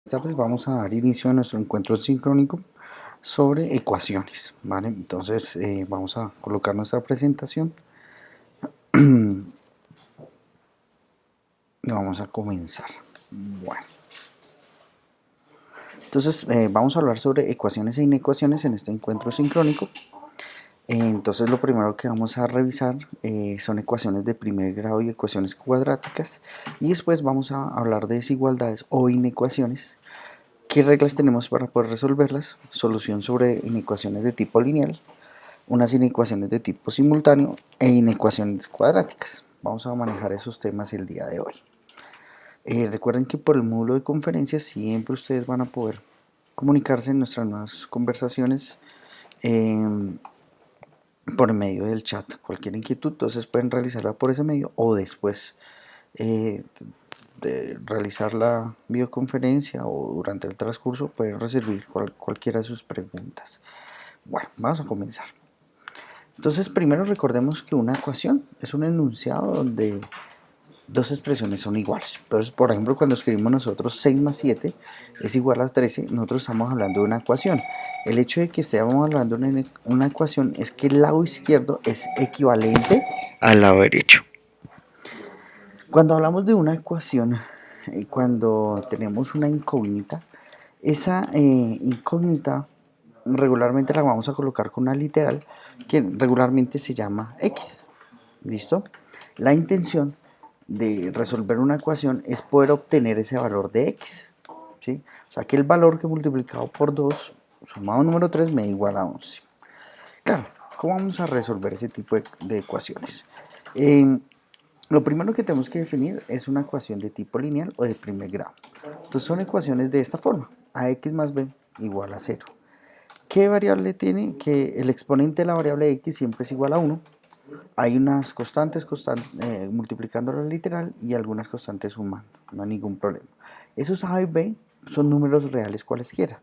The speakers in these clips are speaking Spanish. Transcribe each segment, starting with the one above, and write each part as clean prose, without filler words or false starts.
Esta vez vamos a dar inicio a nuestro encuentro sincrónico sobre ecuaciones, ¿vale? Entonces vamos a colocar nuestra presentación y vamos a comenzar. Bueno, entonces vamos a hablar sobre ecuaciones e inecuaciones en este encuentro sincrónico. Entonces lo primero que vamos a revisar son ecuaciones de primer grado y ecuaciones cuadráticas, y después vamos a hablar de desigualdades o inecuaciones. ¿Qué reglas tenemos para poder resolverlas? Solución sobre inecuaciones de tipo lineal, unas inecuaciones de tipo simultáneo e inecuaciones cuadráticas. Vamos a manejar esos temas el día de hoy. Recuerden que por el módulo de conferencias siempre ustedes van a poder comunicarse en nuestras nuevas conversaciones eh, por medio del chat. Cualquier inquietud, entonces pueden realizarla por ese medio o después eh, de realizar la videoconferencia o durante el transcurso pueden recibir cualquiera de sus preguntas. Bueno, vamos a comenzar. Entonces, primero recordemos que una ecuación es un enunciado donde dos expresiones son iguales. Entonces, por ejemplo, cuando escribimos nosotros 6 más 7 es igual a 13, nosotros estamos hablando de una ecuación. El hecho de que estemos hablando de una ecuación es que el lado izquierdo es equivalente al lado derecho. Cuando hablamos de una ecuación, cuando tenemos una incógnita, esa incógnita regularmente la vamos a colocar con una literal que regularmente se llama x. ¿Listo? La intención de resolver una ecuación es poder obtener ese valor de x. ¿Sí? O sea que el valor que multiplicado por 2 sumado número 3 me da igual a 11. Claro, ¿cómo vamos a resolver ese tipo de ecuaciones? Lo primero que tenemos que definir es una ecuación de tipo lineal o de primer grado. Entonces son ecuaciones de esta forma: ax más b igual a 0. ¿Qué variable tiene? Que el exponente de la variable x siempre es igual a 1. Hay unas constantes multiplicando la literal y algunas constantes sumando, no hay ningún problema. Esos a y b son números reales cualesquiera.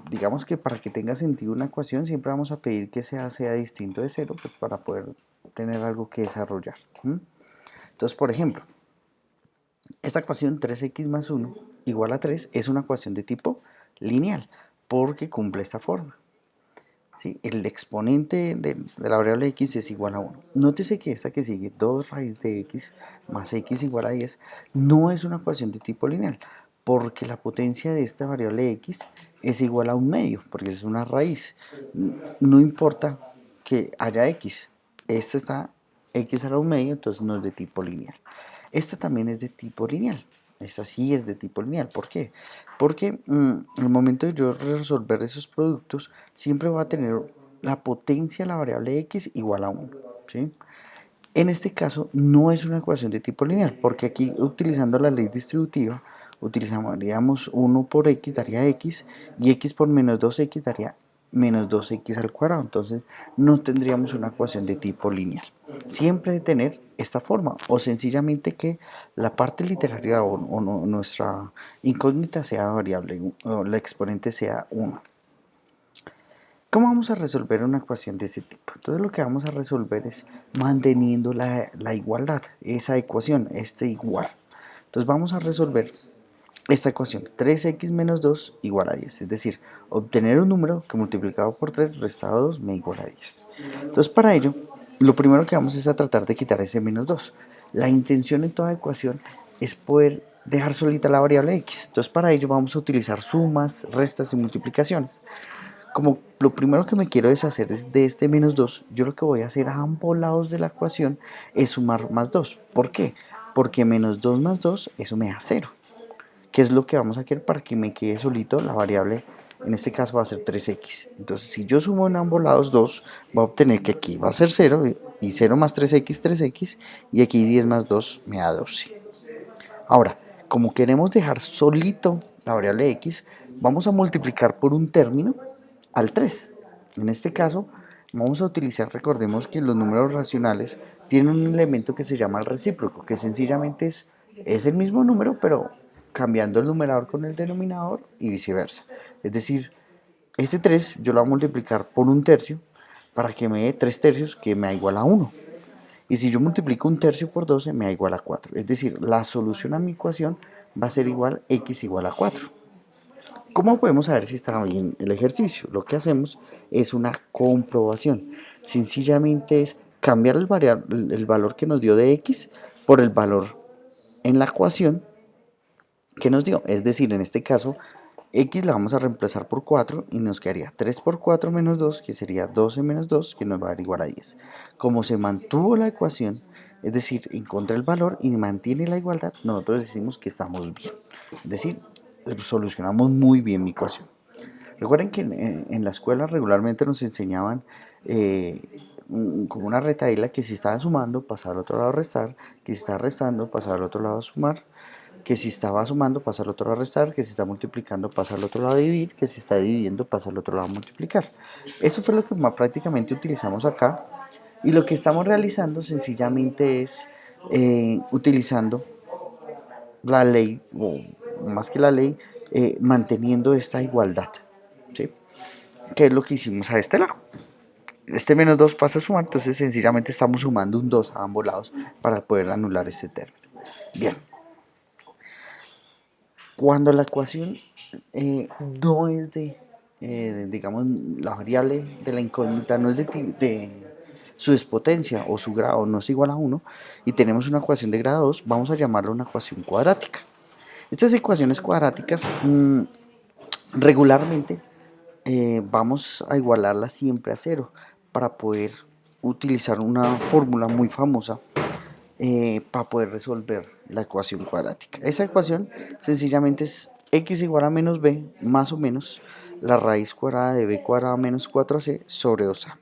Digamos que para que tenga sentido una ecuación siempre vamos a pedir que sea distinto de 0, pues para poder tener algo que desarrollar. Entonces, por ejemplo, esta ecuación 3x más 1 igual a 3 es una ecuación de tipo lineal porque cumple esta forma. ¿Sí? El exponente de la variable x es igual a 1. Nótese que esta que sigue, 2 raíz de x más x igual a 10, no es una ecuación de tipo lineal, porque la potencia de esta variable x es igual a un medio, porque es una raíz. No importa que haya x, esta está x a la un medio, entonces no es de tipo lineal. Esta también es de tipo lineal. Esta sí es de tipo lineal. ¿Por qué? Porque en el momento de yo resolver esos productos, siempre va a tener la potencia de la variable x igual a 1. ¿Sí? En este caso no es una ecuación de tipo lineal, porque aquí utilizando la ley distributiva, utilizaríamos 1 por x daría x, y x por menos 2x daría menos 2x al cuadrado. Entonces no tendríamos una ecuación de tipo lineal. Siempre de tener esta forma, o sencillamente que la parte literaria o nuestra incógnita sea variable, o la exponente sea 1. ¿Cómo vamos a resolver una ecuación de ese tipo? Entonces lo que vamos a resolver es manteniendo la igualdad, esa ecuación, este igual. Entonces vamos a resolver esta ecuación: 3x menos 2 igual a 10, es decir, obtener un número que multiplicado por 3 restado 2 me iguala a 10. Entonces para ello, lo primero que vamos es a tratar de quitar ese menos 2. La intención en toda ecuación es poder dejar solita la variable x. Entonces para ello vamos a utilizar sumas, restas y multiplicaciones. Como lo primero que me quiero deshacer es de este menos 2, yo lo que voy a hacer a ambos lados de la ecuación es sumar más 2. ¿Por qué? Porque menos 2 más 2, eso me da 0. ¿Qué es lo que vamos a querer para que me quede solito la variable? En este caso va a ser 3x. Entonces, si yo sumo en ambos lados 2, va a obtener que aquí va a ser 0, y 0 más 3x, 3x, y aquí 10 más 2 me da 12. Ahora, como queremos dejar solito la variable x, vamos a multiplicar por un término al 3. En este caso, vamos a utilizar, recordemos que los números racionales tienen un elemento que se llama el recíproco, que sencillamente es el mismo número, pero cambiando el numerador con el denominador y viceversa. Es decir, este 3 yo lo voy a multiplicar por un tercio para que me dé 3 tercios, que me da igual a 1. Y si yo multiplico un tercio por 12 me da igual a 4. Es decir, la solución a mi ecuación va a ser igual x igual a 4. ¿Cómo podemos saber si está bien el ejercicio? Lo que hacemos es una comprobación. Sencillamente es cambiar el valor que nos dio de x por el valor en la ecuación que nos dio. Es decir, en este caso, x la vamos a reemplazar por 4 y nos quedaría 3 por 4 menos 2, que sería 12 menos 2, que nos va a dar igual a 10. Como se mantuvo la ecuación, es decir, encontré el valor y mantiene la igualdad, nosotros decimos que estamos bien. Es decir, solucionamos muy bien mi ecuación. Recuerden que en la escuela regularmente nos enseñaban como una retahíla que si estaba sumando, pasar al otro lado a restar, que si estaba restando, pasar al otro lado a sumar, que si estaba sumando, pasa al otro lado a restar, que si está multiplicando, pasa al otro lado a dividir, que si está dividiendo, pasa al otro lado a multiplicar. Eso fue lo que más prácticamente utilizamos acá, y lo que estamos realizando sencillamente es utilizando la ley, o más que la ley, manteniendo esta igualdad, ¿sí? Que es lo que hicimos a este lado. Este menos 2 pasa a sumar, entonces sencillamente estamos sumando un 2 a ambos lados para poder anular este término. Bien, cuando la ecuación no es digamos, la variable de la incógnita no es de su exponencia o su grado no es igual a 1 y tenemos una ecuación de grado 2, vamos a llamarla una ecuación cuadrática. Estas ecuaciones cuadráticas regularmente vamos a igualarlas siempre a cero para poder utilizar una fórmula muy famosa para poder resolver la ecuación cuadrática. Esa ecuación sencillamente es x igual a menos b más o menos la raíz cuadrada de b cuadrada menos 4c sobre 2a.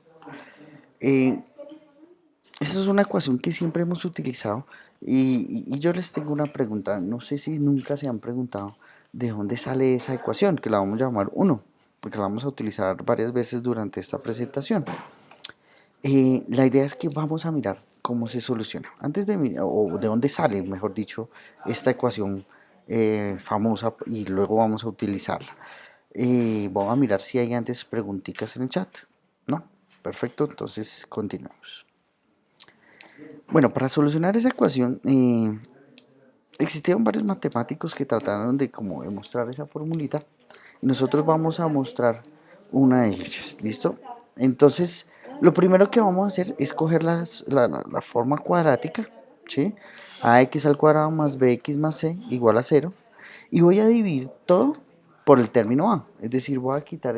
Esa es una ecuación que siempre hemos utilizado y yo les tengo una pregunta, no sé si nunca se han preguntado de dónde sale esa ecuación, que la vamos a llamar 1, porque la vamos a utilizar varias veces durante esta presentación. La idea es que vamos a mirar cómo se soluciona, antes o de dónde sale, mejor dicho, esta ecuación famosa y luego vamos a utilizarla. Vamos a mirar si hay antes preguntitas en el chat. ¿No? Perfecto, entonces continuamos. Bueno, para solucionar esa ecuación, existieron varios matemáticos que trataron de como demostrar esa formulita y nosotros vamos a mostrar una de ellas, ¿listo? Entonces, lo primero que vamos a hacer es coger la forma cuadrática, ¿sí? Ax al cuadrado más bx más c igual a 0 y voy a dividir todo por el término a, es decir, voy a quitar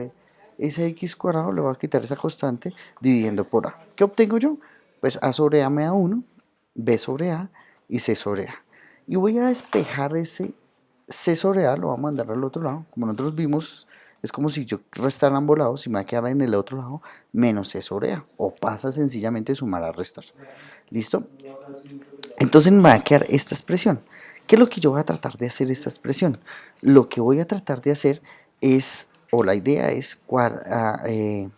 ese x cuadrado, le voy a quitar esa constante dividiendo por a. ¿Qué obtengo yo? Pues a sobre a me da 1, b sobre a y c sobre a. Y voy a despejar ese c sobre a, lo voy a mandar al otro lado. Como nosotros vimos, es como si yo restara ambos lados y me va a quedar en el otro lado menos c sobre a. O pasa sencillamente sumar a restar. ¿Listo? Entonces me va a quedar esta expresión. ¿Qué es lo que yo voy a tratar de hacer esta expresión? Lo que voy a tratar de hacer es, o la idea es,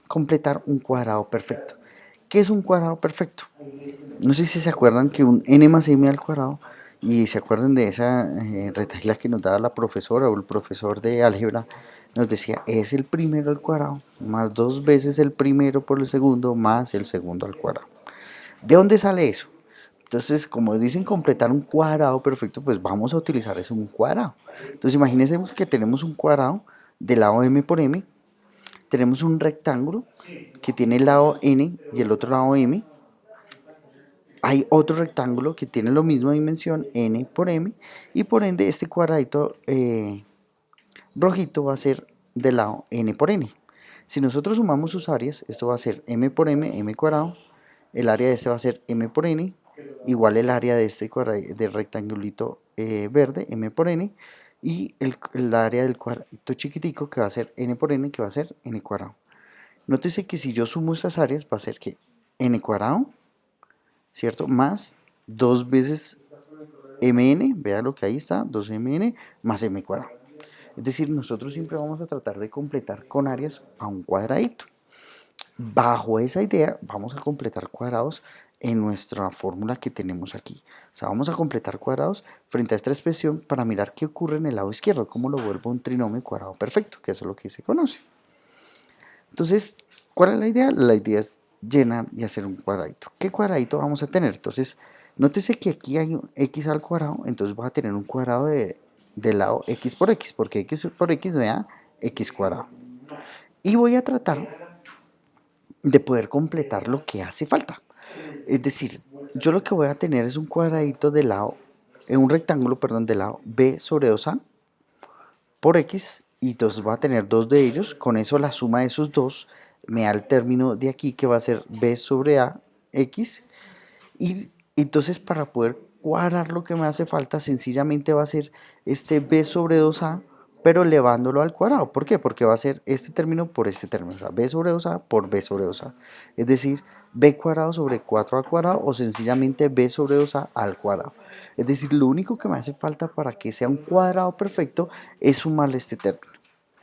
completar un cuadrado perfecto. ¿Qué es un cuadrado perfecto? No sé si se acuerdan que un n más m al cuadrado, y se acuerdan de esa retahíla que nos daba la profesora o el profesor de álgebra, nos decía, es el primero al cuadrado, más 2 veces el primero por el segundo, más el segundo al cuadrado. ¿De dónde sale eso? Entonces, como dicen completar un cuadrado perfecto, pues vamos a utilizar eso, un cuadrado. Entonces, imagínense que tenemos un cuadrado del lado m por m, tenemos un rectángulo que tiene el lado n y el otro lado m, hay otro rectángulo que tiene la misma dimensión, n por m, y por ende este cuadradito rojito va a ser del lado n por n. Si nosotros sumamos sus áreas, esto va a ser m por m, m cuadrado, el área de este va a ser m por n, igual el área de este del rectangulito verde, m por n, y el área del cuadradito chiquitico que va a ser n por n, que va a ser n cuadrado. Nótese que si yo sumo estas áreas va a ser que n cuadrado, ¿cierto? Más 2 veces mn, vea lo que ahí está, 2mn más m cuadrado. Es decir, nosotros siempre vamos a tratar de completar con áreas a un cuadradito. Bajo esa idea vamos a completar cuadrados en nuestra fórmula que tenemos aquí. O sea, vamos a completar cuadrados frente a esta expresión para mirar qué ocurre en el lado izquierdo, cómo lo vuelvo un trinomio cuadrado perfecto, que eso es lo que se conoce. Entonces, ¿cuál es la idea? La idea es llenar y hacer un cuadradito. ¿Qué cuadradito vamos a tener? Entonces, nótese que aquí hay un x al cuadrado, entonces voy a tener un cuadrado de del lado x por x, porque x por x me da x cuadrado. Y voy a tratar de poder completar lo que hace falta. Es decir, yo lo que voy a tener es un cuadradito de lado, un rectángulo, perdón, del lado b sobre 2a por x, y entonces voy a tener dos de ellos. Con eso la suma de esos dos me da el término de aquí, que va a ser b sobre a x. Y entonces, para poder cuadrar lo que me hace falta, sencillamente va a ser este b sobre 2a, pero elevándolo al cuadrado. ¿Por qué? Porque va a ser este término por este término, o sea, b sobre 2a por b sobre 2a. Es decir, b cuadrado sobre 4a cuadrado, o sencillamente b sobre 2a al cuadrado. Es decir, lo único que me hace falta para que sea un cuadrado perfecto es sumarle este término.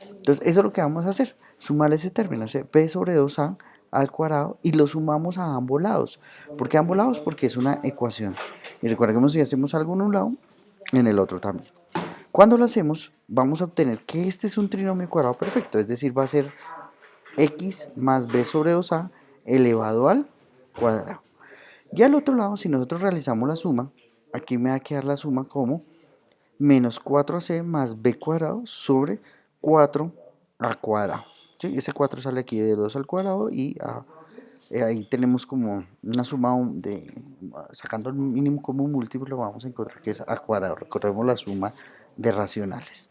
Entonces, eso es lo que vamos a hacer, sumar ese término, o sea, b sobre 2a al cuadrado, y lo sumamos a ambos lados. ¿Por qué a ambos lados? Porque es una ecuación. Y recordemos, si hacemos algo en un lado, en el otro también. Cuando lo hacemos, vamos a obtener que este es un trinomio cuadrado perfecto, es decir, va a ser x más b sobre 2a elevado al cuadrado. Y al otro lado, si nosotros realizamos la suma, aquí me va a quedar la suma como menos 4ac más b cuadrado sobre 4 al cuadrado. ¿Sí? Ese 4 sale aquí de 2 al cuadrado, y ahí tenemos como una suma sacando el mínimo común múltiplo, vamos a encontrar que es al cuadrado. Recordemos la suma de racionales.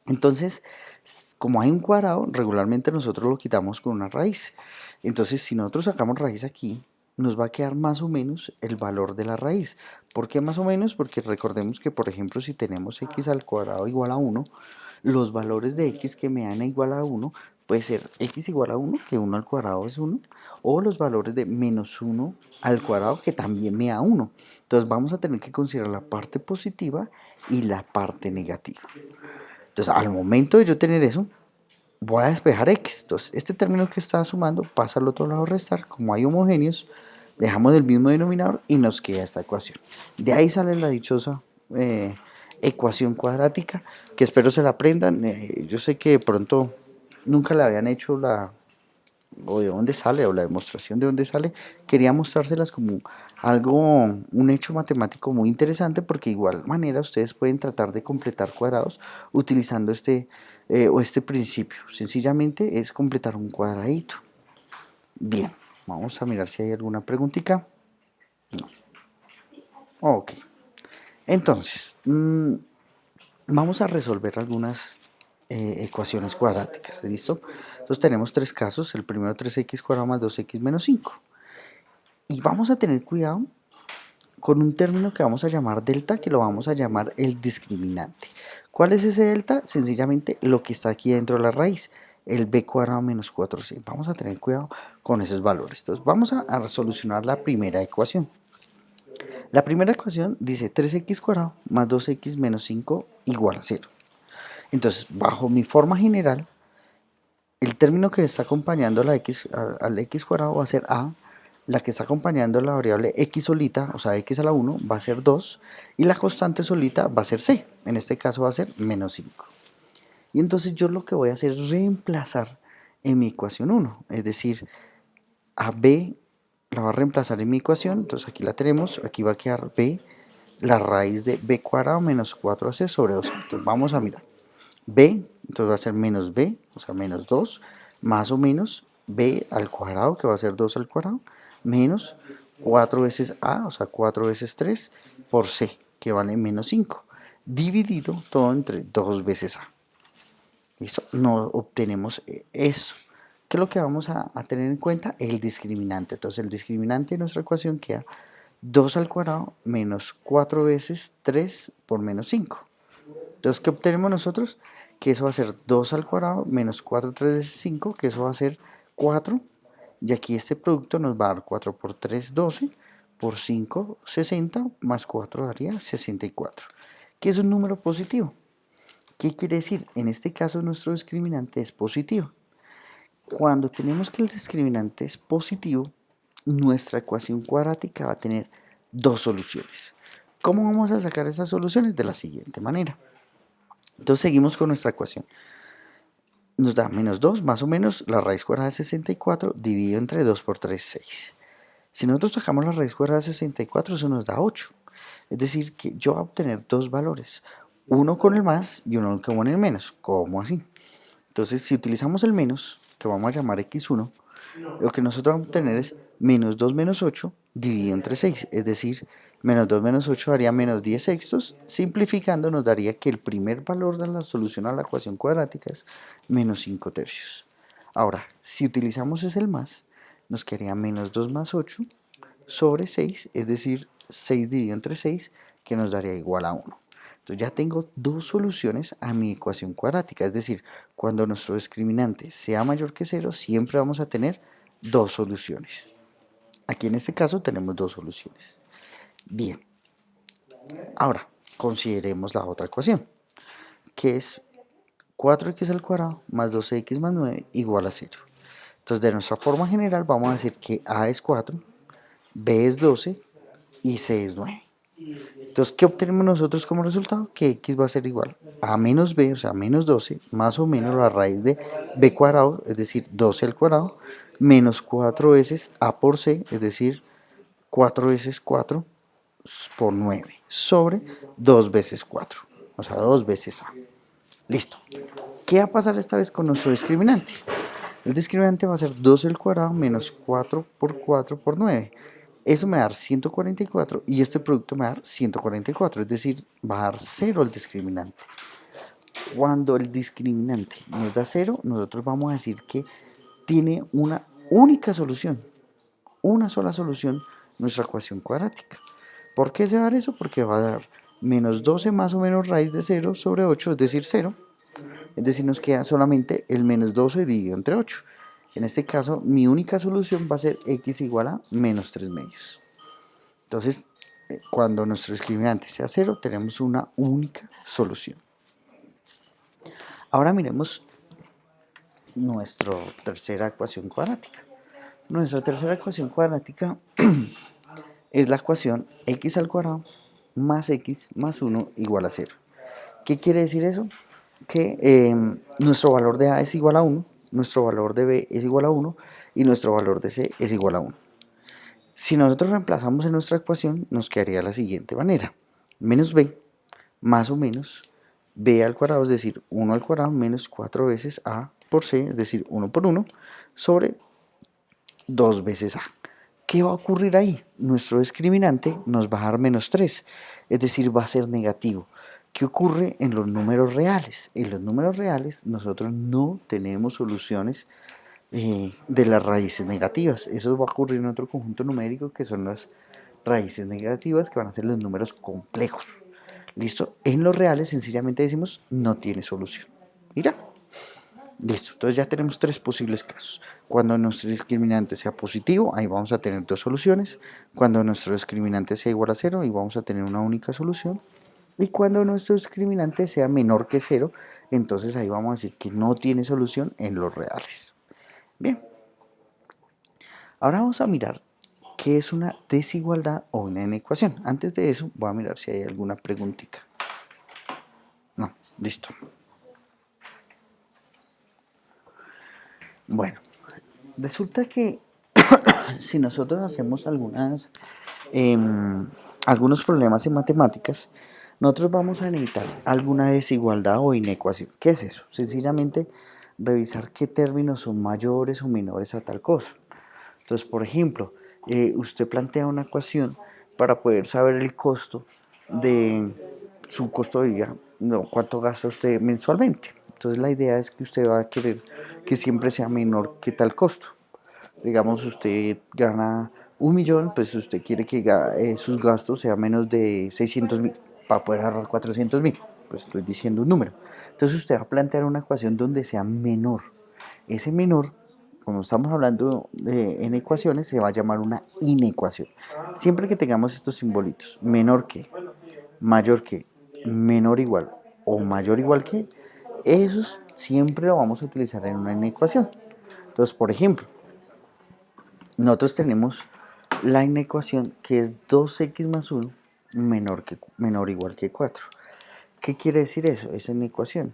Entonces, como hay un cuadrado, regularmente nosotros lo quitamos con una raíz. Entonces, si nosotros sacamos raíz aquí, nos va a quedar más o menos el valor de la raíz. ¿Por qué más o menos? Porque recordemos que, por ejemplo, si tenemos x al cuadrado igual a 1, los valores de x que me dan igual a 1 puede ser x igual a 1, que 1 al cuadrado es 1, o los valores de menos 1 al cuadrado, que también me da 1. Entonces vamos a tener que considerar la parte positiva y la parte negativa. Entonces, al momento de yo tener eso, voy a despejar x. Entonces, este término que estaba sumando pasa al otro lado a restar. Como hay homogéneos, dejamos el mismo denominador y nos queda esta ecuación. De ahí sale la dichosa ecuación cuadrática, que espero se la aprendan. Yo sé que de pronto nunca le habían hecho o de dónde sale, o la demostración de dónde sale. Quería mostrárselas como un hecho matemático muy interesante, porque de igual manera ustedes pueden tratar de completar cuadrados utilizando este principio. Sencillamente es completar un cuadradito. Bien, vamos a mirar si hay alguna preguntita. No. Ok. Entonces, vamos a resolver algunas ecuaciones cuadráticas, ¿listo? Entonces tenemos tres casos. El primero, 3x cuadrado más 2x menos 5. Y vamos a tener cuidado con un término que vamos a llamar delta, que lo vamos a llamar el discriminante. ¿Cuál es ese delta? Sencillamente lo que está aquí dentro de la raíz, el b cuadrado menos 4c. Vamos a tener cuidado con esos valores. Entonces vamos a solucionar la primera ecuación. La primera ecuación dice 3x cuadrado más 2x menos 5 igual a 0. Entonces, bajo mi forma general, el término que está acompañando al x cuadrado va a ser a, la que está acompañando la variable x solita, o sea, x a la 1, va a ser 2, y la constante solita va a ser c, en este caso va a ser menos 5. Y entonces yo lo que voy a hacer es reemplazar en mi ecuación 1, es decir, a b la va a reemplazar en mi ecuación, entonces aquí la tenemos, aquí va a quedar b, la raíz de b cuadrado menos 4ac sobre 2. Entonces vamos a mirar. B, entonces va a ser menos b, o sea, menos 2, más o menos b al cuadrado, que va a ser 2 al cuadrado, menos 4 veces a, o sea, 4 veces 3, por c, que vale menos 5, dividido todo entre 2 veces a. ¿Listo? No obtenemos eso. ¿Qué es lo que vamos a tener en cuenta? El discriminante. Entonces, el discriminante de nuestra ecuación queda 2 al cuadrado menos 4 veces 3 por menos 5. Entonces, ¿qué obtenemos nosotros? Que eso va a ser 2 al cuadrado menos 4 3 veces 5, que eso va a ser 4. Y aquí este producto nos va a dar 4 por 3, 12, por 5, 60, más 4 daría 64, que es un número positivo. ¿Qué quiere decir? En este caso nuestro discriminante es positivo. Cuando tenemos que el discriminante es positivo, nuestra ecuación cuadrática va a tener dos soluciones. ¿Cómo vamos a sacar esas soluciones? De la siguiente manera. Entonces seguimos con nuestra ecuación. Nos da menos 2, más o menos, la raíz cuadrada de 64 dividido entre 2 por 3, 6. Si nosotros sacamos la raíz cuadrada de 64, eso nos da 8. Es decir, que yo voy a obtener dos valores. uno con el más y uno con el menos. ¿Cómo así? Entonces, si utilizamos el menos, que vamos a llamar x1, lo que nosotros vamos a tener es menos 2 menos 8 dividido entre 6, es decir, menos 2 menos 8 daría menos 10 sextos, simplificando nos daría que el primer valor de la solución a la ecuación cuadrática es menos 5 tercios. Ahora, si utilizamos ese el más, nos quedaría menos 2 más 8 sobre 6, es decir, 6 dividido entre 6, que nos daría igual a 1. Entonces ya tengo dos soluciones a mi ecuación cuadrática, es decir, cuando nuestro discriminante sea mayor que 0, siempre vamos a tener dos soluciones. Aquí en este caso tenemos dos soluciones. Bien, ahora consideremos la otra ecuación, que es 4x al cuadrado más 12x más 9 igual a 0. Entonces de nuestra forma general vamos a decir que a es 4, b es 12 y c es 9. Entonces, ¿qué obtenemos nosotros como resultado? Que x va a ser igual a menos b, o sea, menos 12, más o menos la raíz de b cuadrado, es decir, 12 al cuadrado, menos 4 veces a por c, es decir, 4 veces 4 por 9, sobre 2 veces 4, o sea, 2 veces a. Listo. ¿Qué va a pasar esta vez con nuestro discriminante? El discriminante va a ser 12 al cuadrado menos 4 por 9. Eso me va a dar 144 y este producto me va a dar 144, es decir, va a dar 0 el discriminante. Cuando el discriminante nos da 0, nosotros vamos a decir que tiene una única solución, una sola solución nuestra ecuación cuadrática. ¿Por qué se va a dar eso? Porque va a dar menos 12 más o menos raíz de 0 sobre 8, es decir, 0. Es decir, nos queda solamente el menos 12 dividido entre 8. En este caso, mi única solución va a ser x igual a menos 3 medios. Entonces, cuando nuestro discriminante sea 0, tenemos una única solución. Ahora miremos nuestra tercera ecuación cuadrática. Nuestra tercera ecuación cuadrática es la ecuación x al cuadrado más x más 1 igual a 0. ¿Qué quiere decir eso? Que nuestro valor de a es igual a 1, nuestro valor de b es igual a 1 y nuestro valor de c es igual a 1. Si nosotros reemplazamos en nuestra ecuación, nos quedaría de la siguiente manera. Menos b más o menos b al cuadrado, es decir, 1 al cuadrado menos 4 veces a por c, es decir, 1 por 1, sobre 2 veces a. ¿Qué va a ocurrir ahí? Nuestro discriminante nos va a dar menos 3, es decir, va a ser negativo. ¿Qué ocurre en los números reales? En los números reales nosotros no tenemos soluciones de las raíces negativas. Eso va a ocurrir en otro conjunto numérico que son las raíces negativas, que van a ser los números complejos. ¿Listo? En los reales sencillamente decimos no tiene solución. Mira. Listo, entonces ya tenemos tres posibles casos. Cuando nuestro discriminante sea positivo, ahí vamos a tener dos soluciones. Cuando nuestro discriminante sea igual a 0, ahí vamos a tener una única solución. Y cuando nuestro discriminante sea menor que 0, entonces ahí vamos a decir que no tiene solución en los reales. Bien, ahora vamos a mirar qué es una desigualdad o una inecuación. Antes de eso, voy a mirar si hay alguna preguntita. No, listo. Bueno, resulta que si nosotros hacemos eh, algunos problemas en matemáticas, nosotros vamos a necesitar alguna desigualdad o inecuación. ¿Qué es eso? Sencillamente revisar qué términos son mayores o menores a tal cosa. Entonces, por ejemplo, usted plantea una ecuación para poder saber el costo de su costo de vida, no, cuánto gasta usted mensualmente. Entonces, la idea es que usted va a querer que siempre sea menor que tal costo. Digamos, usted gana 1.000.000, pues usted quiere que sus gastos sean menos de 600.000 para poder ahorrar 400.000. Pues estoy diciendo un número. Entonces usted va a plantear una ecuación donde sea menor. Ese menor, como estamos hablando en ecuaciones, se va a llamar una inecuación. Siempre que tengamos estos simbolitos, menor que, mayor que, menor igual o mayor igual que, esos siempre lo vamos a utilizar en una inecuación. Entonces, por ejemplo, nosotros tenemos la inecuación que es 2x más 1 menor o igual que 4. ¿Qué quiere decir eso? Esa inecuación.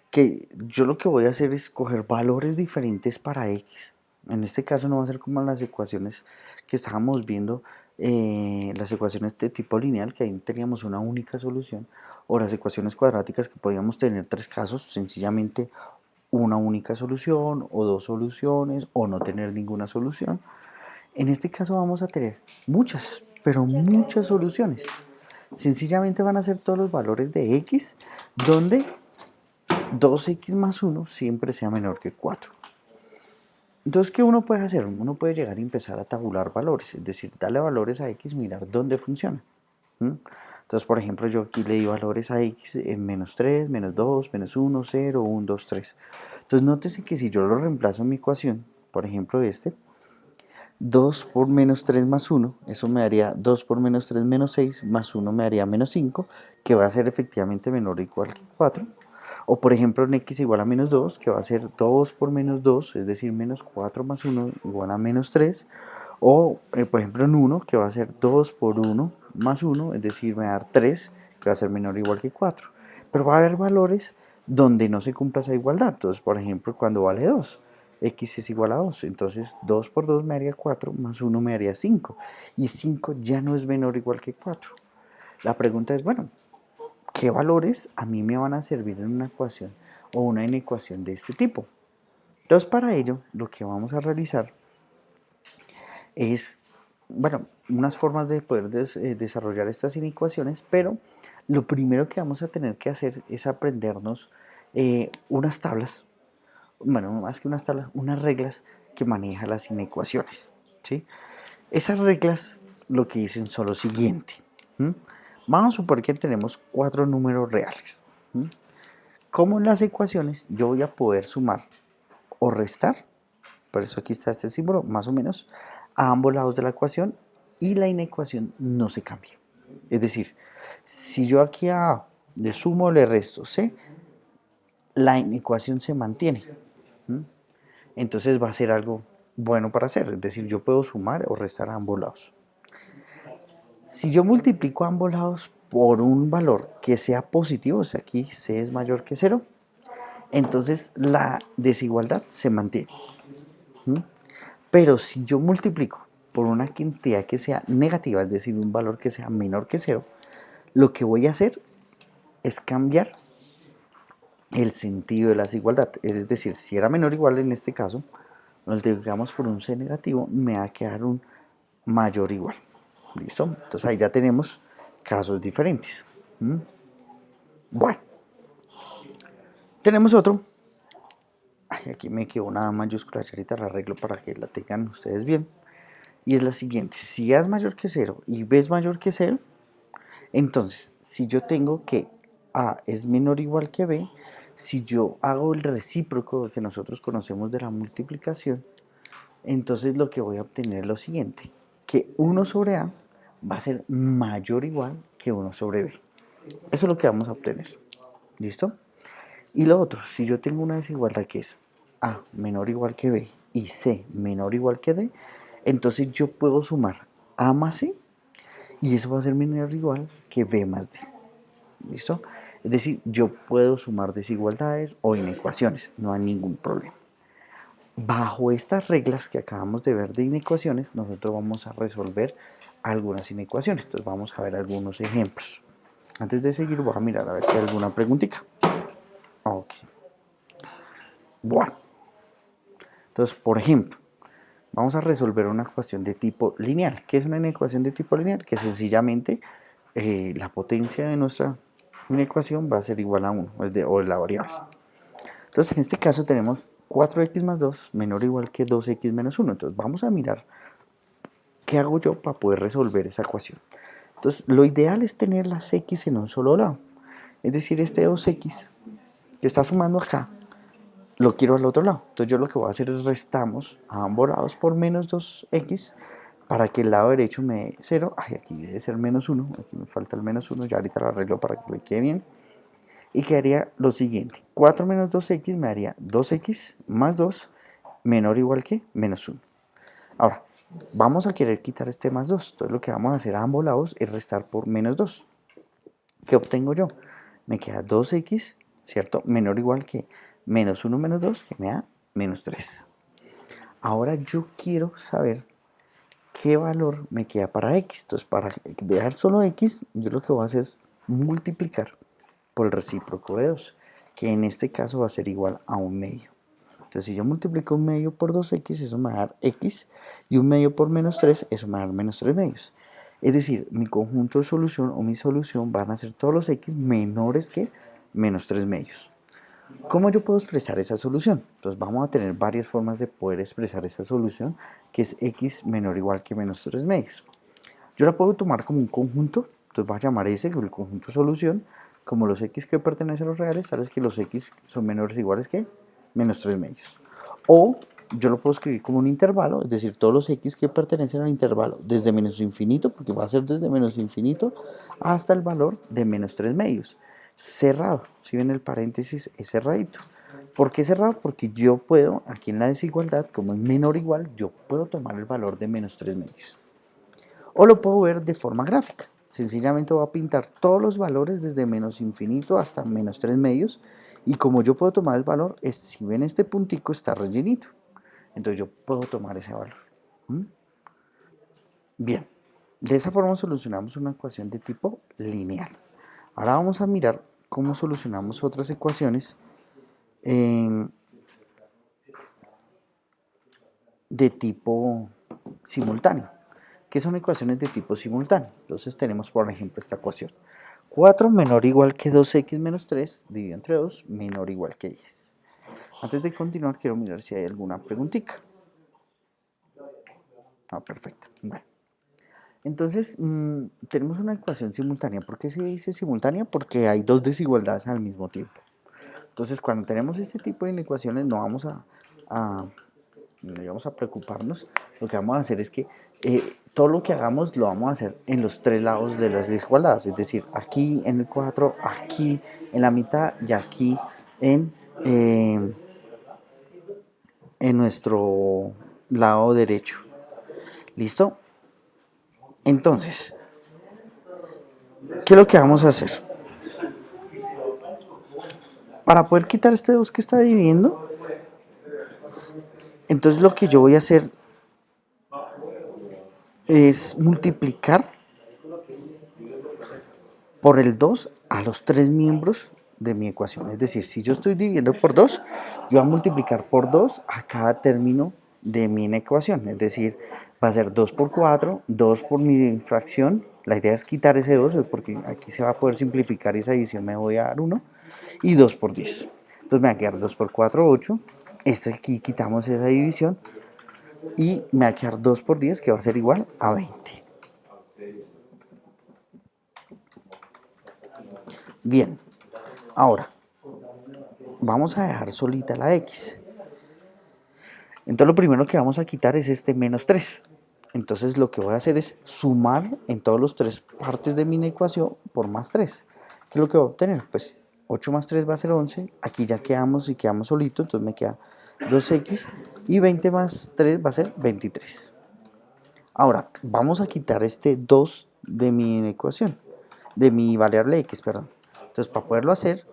Que yo lo que voy a hacer es coger valores diferentes para x. En este caso no va a ser como las ecuaciones que estábamos viendo las ecuaciones de tipo lineal, que ahí teníamos una única solución, o las ecuaciones cuadráticas, que podíamos tener tres casos, sencillamente una única solución, o dos soluciones, o no tener ninguna solución. En este caso vamos a tener muchas, pero muchas soluciones. Sencillamente van a ser todos los valores de x, donde 2x más 1 siempre sea menor que 4. Entonces, ¿qué uno puede hacer? Uno puede llegar y empezar a tabular valores, es decir, darle valores a x, mirar dónde funciona. Entonces, por ejemplo, yo aquí le di valores a x en menos 3, menos 2, menos 1, 0, 1, 2, 3. Entonces, nótese que si yo lo reemplazo en mi ecuación, por ejemplo, 2 por menos 3 más 1, eso me daría 2 por menos 3 menos 6, más 1 me daría menos 5, que va a ser efectivamente menor o igual que 4. O por ejemplo en x igual a menos 2, que va a ser 2 por menos 2, es decir, menos 4 más 1 igual a menos 3. O por ejemplo en 1, que va a ser 2 por 1 más 1, es decir, me va a dar 3, que va a ser menor o igual que 4. Pero va a haber valores donde no se cumpla esa igualdad. Entonces, por ejemplo, cuando vale 2, x es igual a 2. Entonces, 2 por 2 me haría 4, más 1 me haría 5. Y 5 ya no es menor o igual que 4. La pregunta es, bueno, ¿qué valores a mí me van a servir en una ecuación o una inecuación de este tipo? Entonces, para ello, lo que vamos a realizar es, bueno, unas formas de poder desarrollar estas inecuaciones, pero lo primero que vamos a tener que hacer es aprendernos unas tablas, bueno, más que unas tablas, unas reglas que manejan las inecuaciones, ¿sí? Esas reglas lo que dicen son lo siguiente. Vamos a suponer que tenemos cuatro números reales. Como en las ecuaciones, yo voy a poder sumar o restar, por eso aquí está este símbolo, más o menos, a ambos lados de la ecuación y la inecuación no se cambia. Es decir, si yo aquí a A le sumo o le resto C, la inecuación se mantiene. Entonces va a ser algo bueno para hacer, es decir, yo puedo sumar o restar a ambos lados. Si yo multiplico a ambos lados por un valor que sea positivo, o sea, aquí C es mayor que 0, entonces la desigualdad se mantiene. Pero si yo multiplico por una cantidad que sea negativa, es decir, un valor que sea menor que 0, lo que voy a hacer es cambiar el sentido de la desigualdad. Es decir, si era menor o igual en este caso, multiplicamos por un C negativo, me va a quedar un mayor o igual. ¿Listo? Entonces ahí ya tenemos casos diferentes. Bueno, tenemos otro. Ay, aquí me quedó una mayúscula, ya ahorita la arreglo para que la tengan ustedes bien. Y es la siguiente, si A es mayor que 0 y B es mayor que 0, entonces si yo tengo que A es menor o igual que B, si yo hago el recíproco que nosotros conocemos de la multiplicación, entonces lo que voy a obtener es lo siguiente, que 1 sobre A va a ser mayor o igual que 1 sobre B. Eso es lo que vamos a obtener. ¿Listo? Y lo otro, si yo tengo una desigualdad que es A menor o igual que B y C menor o igual que D, entonces yo puedo sumar A más C y eso va a ser menor o igual que B más D. ¿Listo? Es decir, yo puedo sumar desigualdades o inecuaciones, no hay ningún problema. Bajo estas reglas que acabamos de ver de inecuaciones, nosotros vamos a resolver algunas inecuaciones. Entonces vamos a ver algunos ejemplos. Antes de seguir voy a mirar a ver si hay alguna preguntita. Ok. Bueno. Entonces, por ejemplo, vamos a resolver una ecuación de tipo lineal. ¿Qué es una ecuación de tipo lineal? Que sencillamente la potencia de nuestra ecuación va a ser igual a 1, o la variable. Entonces, en este caso tenemos 4x más 2 menor o igual que 2x menos 1. Entonces, vamos a mirar qué hago yo para poder resolver esa ecuación. Entonces, lo ideal es tener las x en un solo lado. Es decir, este 2x que está sumando acá, lo quiero al otro lado. Entonces yo lo que voy a hacer es restamos a ambos lados por menos 2x para que el lado derecho me dé 0. Ay, aquí debe ser menos 1. Aquí me falta el menos 1. Ya ahorita lo arreglo para que lo quede bien. Y quedaría lo siguiente. 4 menos 2x me daría 2x más 2 menor o igual que menos 1. Ahora, vamos a querer quitar este más 2. Entonces lo que vamos a hacer a ambos lados es restar por menos 2. ¿Qué obtengo yo? Me queda 2x, ¿cierto? Menor o igual que menos 1 menos 2, que me da menos 3. Ahora yo quiero saber ¿qué valor me queda para x? Entonces, para dejar solo x, yo lo que voy a hacer es multiplicar por el recíproco de 2, que en este caso va a ser igual a 1/2. Entonces, si yo multiplico 1/2 por 2x, eso me va a dar x, y 1/2 por menos 3, eso me va a dar menos 3/2. Es decir, mi conjunto de solución o mi solución van a ser todos los x menores que menos 3/2. ¿Cómo yo puedo expresar esa solución? Entonces vamos a tener varias formas de poder expresar esa solución, que es x menor o igual que menos 3/2. Yo la puedo tomar como un conjunto, entonces voy a llamar ese el conjunto solución, como los x que pertenecen a los reales, tales que los x son menores o iguales que menos 3/2. O yo lo puedo escribir como un intervalo, es decir, todos los x que pertenecen al intervalo desde menos infinito, porque va a ser desde menos infinito hasta el valor de menos 3/2. Cerrado, si ven el paréntesis es cerradito. ¿Por qué cerrado? Porque yo puedo, aquí en la desigualdad, como es menor o igual, yo puedo tomar el valor de menos 3/2. O lo puedo ver de forma gráfica. Sencillamente voy a pintar todos los valores desde menos infinito hasta menos 3/2. Y como yo puedo tomar el valor, si ven este puntico está rellenito. Entonces yo puedo tomar ese valor. Bien, de esa forma solucionamos una ecuación de tipo lineal. Ahora vamos a mirar cómo solucionamos otras ecuaciones de tipo simultáneo. ¿Qué son ecuaciones de tipo simultáneo? Entonces tenemos, por ejemplo, esta ecuación. 4 menor o igual que 2x menos 3 dividido entre 2 menor o igual que 10. Antes de continuar, quiero mirar si hay alguna preguntita. Ah, perfecto. Bueno. Entonces, tenemos una ecuación simultánea. ¿Por qué se dice simultánea? Porque hay dos desigualdades al mismo tiempo. Entonces, cuando tenemos este tipo de ecuaciones, no vamos a preocuparnos. Lo que vamos a hacer es que todo lo que hagamos lo vamos a hacer en los tres lados de las desigualdades. Es decir, aquí en el 4, aquí en la mitad y aquí en, eh, en nuestro lado derecho. ¿Listo? Entonces, ¿qué es lo que vamos a hacer? Para poder quitar este 2 que está dividiendo, entonces lo que yo voy a hacer es multiplicar por el 2 a los tres miembros de mi ecuación. Es decir, si yo estoy dividiendo por 2, yo voy a multiplicar por 2 a cada término de mi ecuación. Es decir, va a ser 2 por 4, 2 por mi fracción. La idea es quitar ese 2 porque aquí se va a poder simplificar esa división, me voy a dar 1. Y 2 por 10. Entonces me va a quedar 2 por 4, 8. Aquí quitamos esa división y me va a quedar 2 por 10, que va a ser igual a 20. Bien, ahora vamos a dejar solita la x. Entonces lo primero que vamos a quitar es este menos 3. Entonces lo que voy a hacer es sumar en todas las tres partes de mi ecuación por más 3. ¿Qué es lo que voy a obtener? Pues 8 más 3 va a ser 11. Aquí ya quedamos y quedamos solitos, entonces me queda 2x. Y 20 más 3 va a ser 23. Ahora, vamos a quitar este 2 de mi ecuación, de mi variable x, perdón. Entonces, para poderlo hacer,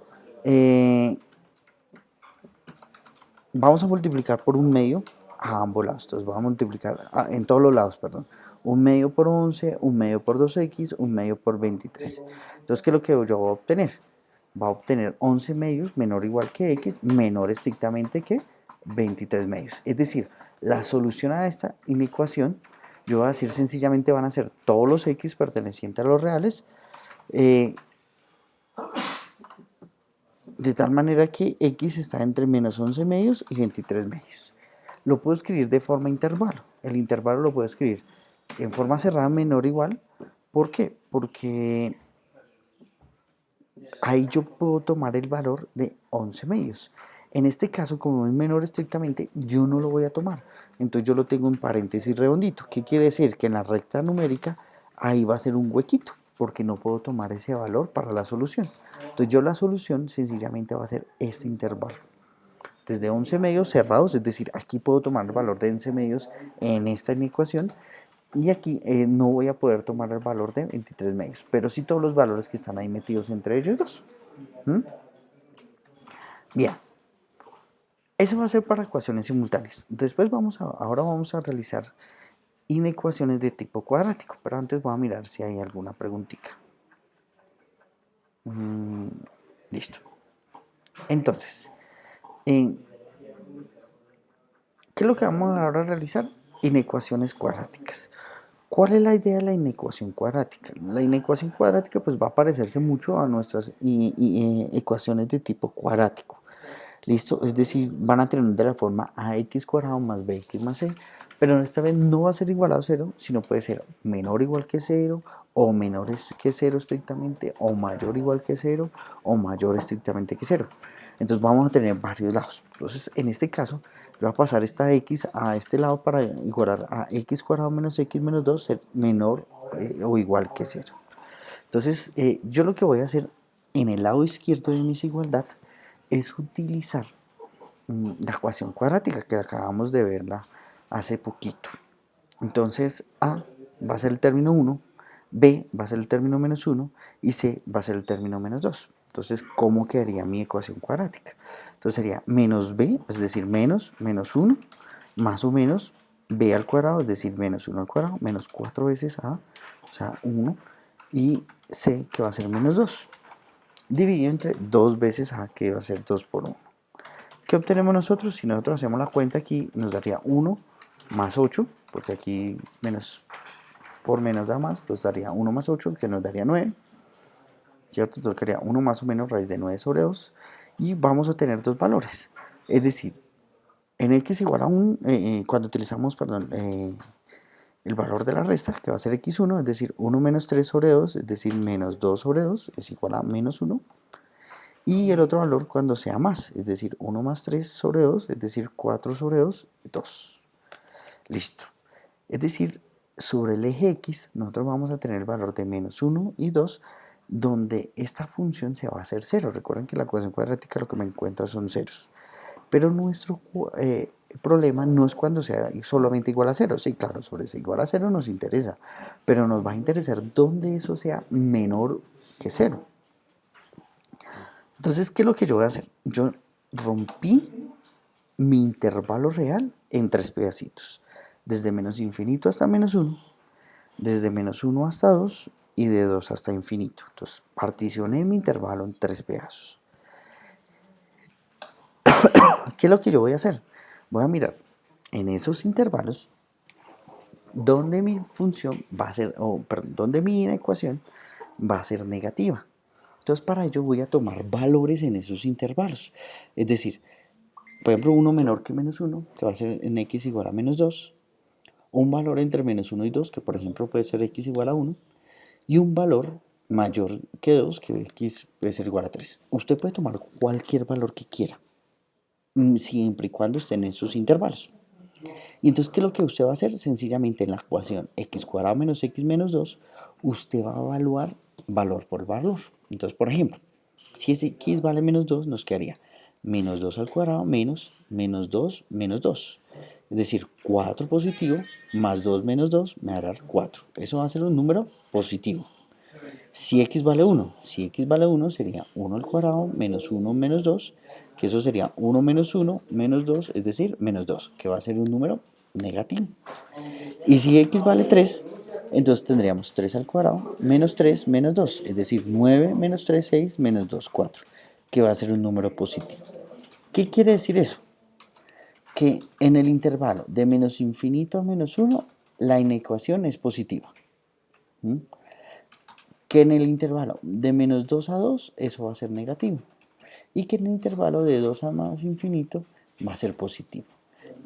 vamos a multiplicar por un medio a ambos lados. Entonces, vamos a multiplicar en todos los lados, perdón. Un medio por 11, un medio por 2x, un medio por 23. Entonces, ¿qué es lo que yo voy a obtener? Va a obtener 11 medios menor o igual que x, menor estrictamente que 23 medios. Es decir, la solución a esta inecuación, yo voy a decir sencillamente van a ser todos los x pertenecientes a los reales, de tal manera que x está entre menos 11 medios y 23 medios. Lo puedo escribir de forma intervalo. El intervalo lo puedo escribir en forma cerrada menor o igual. ¿Por qué? Porque ahí yo puedo tomar el valor de 11 medios. En este caso, como es menor estrictamente, yo no lo voy a tomar. Entonces yo lo tengo en paréntesis redondito. ¿Qué quiere decir? Que en la recta numérica ahí va a ser un huequito, porque no puedo tomar ese valor para la solución. Entonces yo la solución sencillamente va a ser este intervalo. Desde 11 medios cerrados, es decir, aquí puedo tomar el valor de 11 medios en esta ecuación, y aquí no voy a poder tomar el valor de 23 medios, pero sí todos los valores que están ahí metidos entre ellos dos. Bien, eso va a ser para ecuaciones simultáneas. Después ahora vamos a realizar inecuaciones de tipo cuadrático. Pero antes voy a mirar si hay alguna preguntita. Listo. Entonces, ¿qué es lo que vamos ahora a realizar? Inecuaciones cuadráticas. ¿Cuál es la idea de la inecuación cuadrática? La inecuación cuadrática pues va a parecerse mucho a nuestras ecuaciones de tipo cuadrático. ¿Listo? Es decir, van a tener de la forma ax cuadrado más bx más c, pero esta vez no va a ser igual a 0, sino puede ser menor o igual que 0, o menor que 0 estrictamente, o mayor o igual que 0, o mayor estrictamente que 0. Entonces vamos a tener varios lados. Entonces, en este caso, yo voy a pasar esta x a este lado para igualar a x cuadrado menos x menos 2 ser menor o igual que 0. Entonces, yo lo que voy a hacer en el lado izquierdo de mi desigualdad es utilizar la ecuación cuadrática que acabamos de verla hace poquito. Entonces A va a ser el término 1, B va a ser el término menos 1 y C va a ser el término menos 2. Entonces, ¿cómo quedaría mi ecuación cuadrática? Entonces sería menos B, es decir, menos 1, más o menos B al cuadrado, es decir, menos 1 al cuadrado, menos 4 veces A, o sea, 1, y C, que va a ser menos 2, dividido entre 2 veces A, que va a ser 2 por 1. ¿Qué obtenemos nosotros? Si nosotros hacemos la cuenta aquí, nos daría 1 más 8, porque aquí menos por menos da más, nos daría 1 más 8, que nos daría 9, ¿cierto? Entonces quedaría 1 más o menos raíz de 9 sobre 2, y vamos a tener dos valores. Es decir, en x igual a 1, cuando utilizamos, perdón, el valor de la resta, que va a ser x1, es decir, 1 menos 3 sobre 2, es decir, menos 2 sobre 2, es igual a menos 1. Y el otro valor cuando sea más, es decir, 1 más 3 sobre 2, es decir, 4 sobre 2, 2. Listo. Es decir, sobre el eje x, nosotros vamos a tener el valor de menos 1 y 2, donde esta función se va a hacer 0. Recuerden que la ecuación cuadrática lo que me encuentra son ceros. Pero nuestro problema no es cuando sea solamente igual a 0. Sí, claro, sobre ese igual a 0 nos interesa, pero nos va a interesar donde eso sea menor que 0. Entonces, ¿qué es lo que yo voy a hacer? Yo rompí mi intervalo real en tres pedacitos. Desde menos infinito hasta menos 1, desde menos 1 hasta 2 y de 2 hasta infinito. Entonces, particioné mi intervalo en tres pedazos. ¿Qué es lo que yo voy a hacer? Voy a mirar en esos intervalos donde mi función va a ser, o perdón, donde mi ecuación va a ser negativa. Entonces, para ello voy a tomar valores en esos intervalos. Es decir, por ejemplo, 1 menor que menos 1, que va a ser en x igual a menos 2, un valor entre menos 1 y 2, que por ejemplo puede ser x igual a 1, y un valor mayor que 2, que x puede ser igual a 3. Usted puede tomar cualquier valor que quiera, siempre y cuando estén en sus intervalos. Y entonces, ¿qué es lo que usted va a hacer? Sencillamente en la ecuación x cuadrado menos x menos 2, usted va a evaluar valor por valor. Entonces, por ejemplo, si ese x vale menos 2, nos quedaría menos 2 al cuadrado menos 2 menos 2. Es decir, 4 positivo más 2 menos 2 me dará 4. Eso va a ser un número positivo. Si x vale 1, sería 1 al cuadrado menos 1 menos 2, que eso sería 1 menos 1 menos 2, es decir, menos 2, que va a ser un número negativo. Y si x vale 3, entonces tendríamos 3 al cuadrado menos 3 menos 2, es decir, 9 menos 3, 6 menos 2, 4, que va a ser un número positivo. ¿Qué quiere decir eso? Que en el intervalo de menos infinito a menos 1, la inecuación es positiva. Que en el intervalo de menos 2 a 2, eso va a ser negativo. Y que en el intervalo de 2 a más infinito va a ser positivo.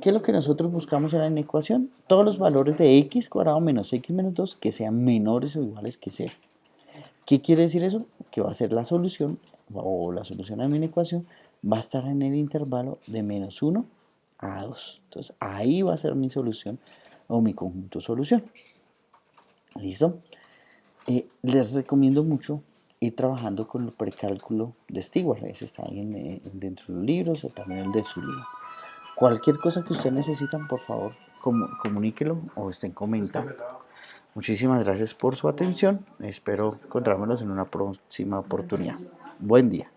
¿Qué es lo que nosotros buscamos en la inecuación? Todos los valores de x cuadrado menos x menos 2 que sean menores o iguales que 0. ¿Qué quiere decir eso? Que va a ser la solución, o la solución a mi inecuación, va a estar en el intervalo de menos 1 a 2. Entonces ahí va a ser mi solución o mi conjunto solución. ¿Listo? Les recomiendo mucho ir trabajando con el precálculo de Stewart. Ese está ahí dentro de los libros o también el de su libro. Cualquier cosa que ustedes necesitan, por favor, comuníquelo o estén comentando. Muchísimas gracias por su atención. Espero encontrármelos en una próxima oportunidad. Buen día.